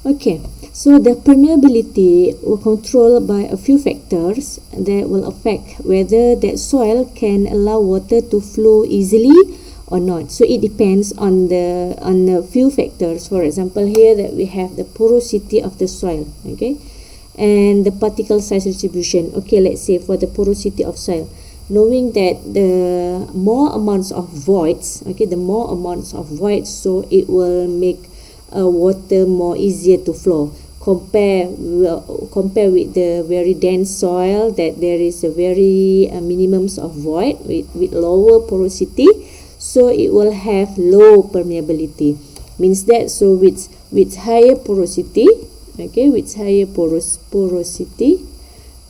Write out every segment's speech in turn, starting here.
Okay, so the permeability will controlled by a few factors that will affect whether that soil can allow water to flow easily or not. So it depends on the few factors. For example, here that we have the porosity of the soil, okay, and the particle size distribution. Okay, let's say for the porosity of soil, knowing that the more amounts of voids, okay, the more amounts of voids, so it will make water more easier to flow. Compare with the very dense soil that there is a very minimums of void with lower porosity, so it will have low permeability. Means that, so with higher porosity, okay, with higher porosity,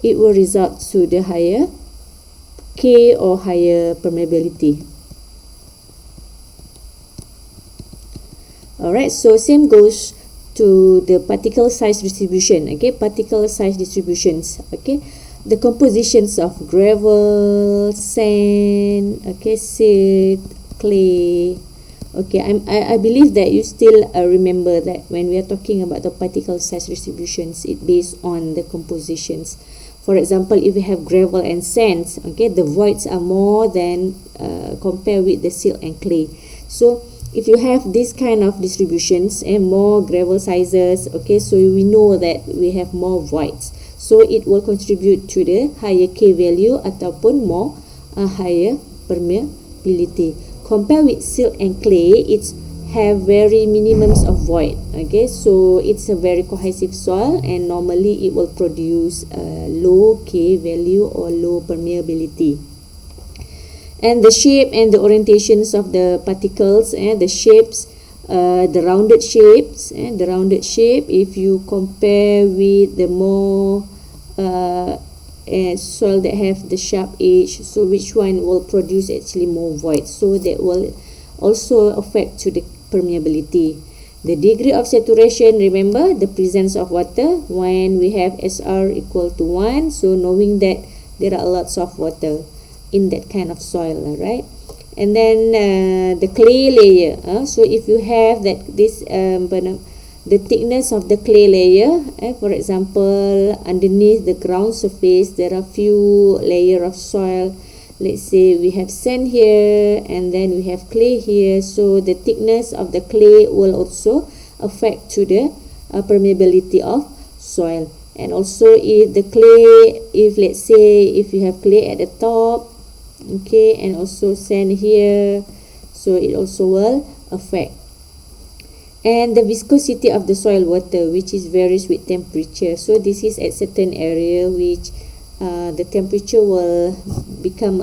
it will result to the higher K or higher permeability. Alright, so same goes to the particle size distribution. Okay, particle size distributions. Okay, the compositions of gravel, sand, okay, silt, clay. Okay, I believe that you still remember that when we are talking about the particle size distributions, it based on the compositions. For example, if we have gravel and sands, okay, the voids are more than compared with the silt and clay. So if you have this kind of distributions and more gravel sizes, okay, so we know that we have more voids, so it will contribute to the higher K value ataupun more higher permeability. Compare with silt and clay, it's have very minimums of void, okay, so it's a very cohesive soil and normally it will produce a low K value or low permeability. And the shape and the orientations of the particles and the shapes, the rounded shapes and the rounded shape, if you compare with the more soil that have the sharp edge, so which one will produce actually more void, so that will also affect to the permeability. The degree of saturation, remember the presence of water when we have SR equal to 1, so knowing that there are lots of water in that kind of soil, right? And then the clay layer, so if you have that the thickness of the clay layer, for example, underneath the ground surface there are few layer of soil. Let's say we have sand here and then we have clay here, so the thickness of the clay will also affect to the permeability of soil. And also if the clay, if let's say if you have clay at the top, okay, and also sand here, so it also will affect. And the viscosity of the soil water, which is varies with temperature, so this is at certain area which the temperature will become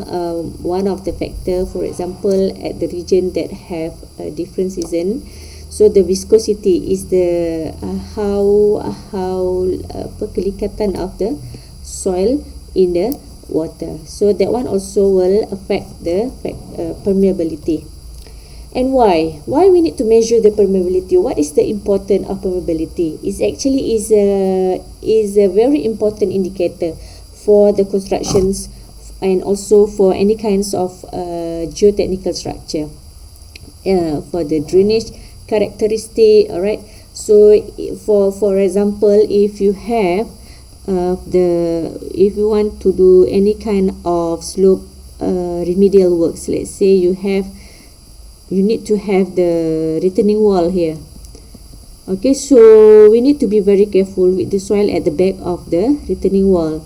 one of the factor. For example, at the region that have a different season, so the viscosity is the how kelikatan of the soil in the water, so that one also will affect the permeability. And why we need to measure the permeability? What is the importance of permeability? It's actually is a very important indicator for the constructions and also for any kinds of geotechnical structure, for the drainage characteristic. All right, so for example, if you have if you want to do any kind of slope remedial works, let's say you need to have the retaining wall here, okay, so we need to be very careful with the soil at the back of the retaining wall.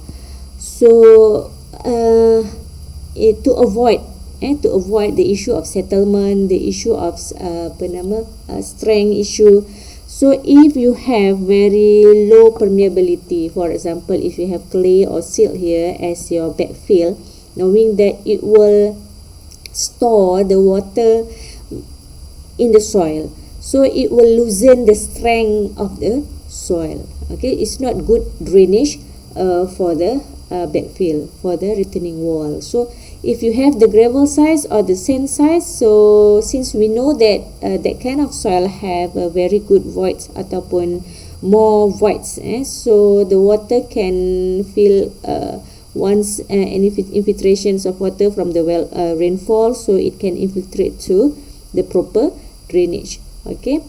So to avoid the issue of settlement, the issue of strength issue, so if you have very low permeability, for example if you have clay or silt here as your backfill, knowing that it will store the water in the soil, so it will loosen the strength of the soil, okay, it's not good drainage for the backfill, for the retaining wall. So if you have the gravel size or the sand size, so since we know that that kind of soil have a very good voids ataupun more voids, so the water can fill once any infiltrations of water from the rainfall, so it can infiltrate to the proper drainage, okay.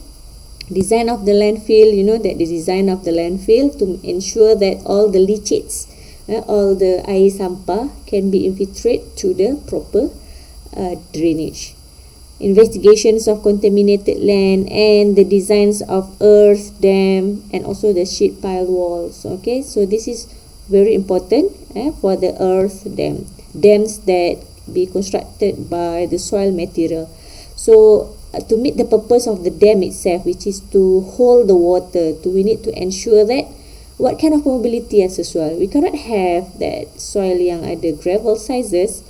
Design of the landfill, you know that the design of the landfill to ensure that all the leachates, all the air sampah can be infiltrate to the proper drainage. Investigations of contaminated land and the designs of earth dam and also the sheet pile walls. Okay, so this is very important for the earth dams that be constructed by the soil material. So to meet the purpose of the dam itself, which is to hold the water, we need to ensure that what kind of permeability as a soil. We cannot have that soil yang ada gravel sizes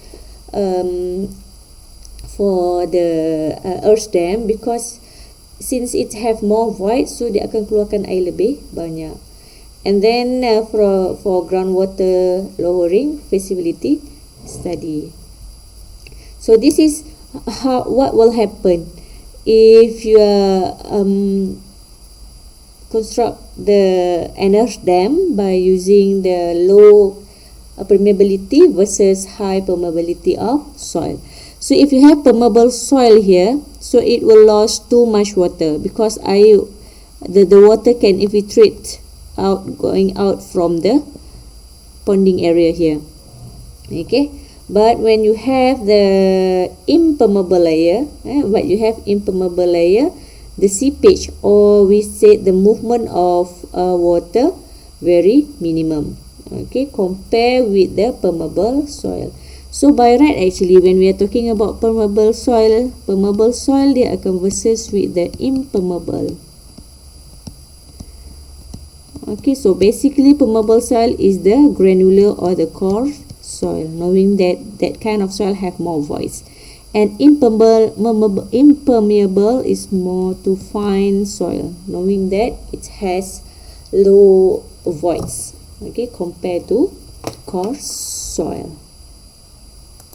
for the earth dam, because since it have more void, so dia akan keluarkan air lebih banyak. And then for groundwater lowering feasibility study. So this is what will happen if you construct the earth dam by using the low permeability versus high permeability of soil. So if you have permeable soil here, so it will lose too much water, because the water can infiltrate going out from the ponding area here. Okay, but when you have the impermeable layer, the seepage, or we say the movement of water, very minimum. Okay, compare with the permeable soil. So by right, actually, when we are talking about permeable soil dia akan versus with the impermeable. Okay, so basically permeable soil is the granular or the coarse soil, knowing that that kind of soil have more voids. And impermeable is more to fine soil, knowing that it has low voids, okay, compared to coarse soil.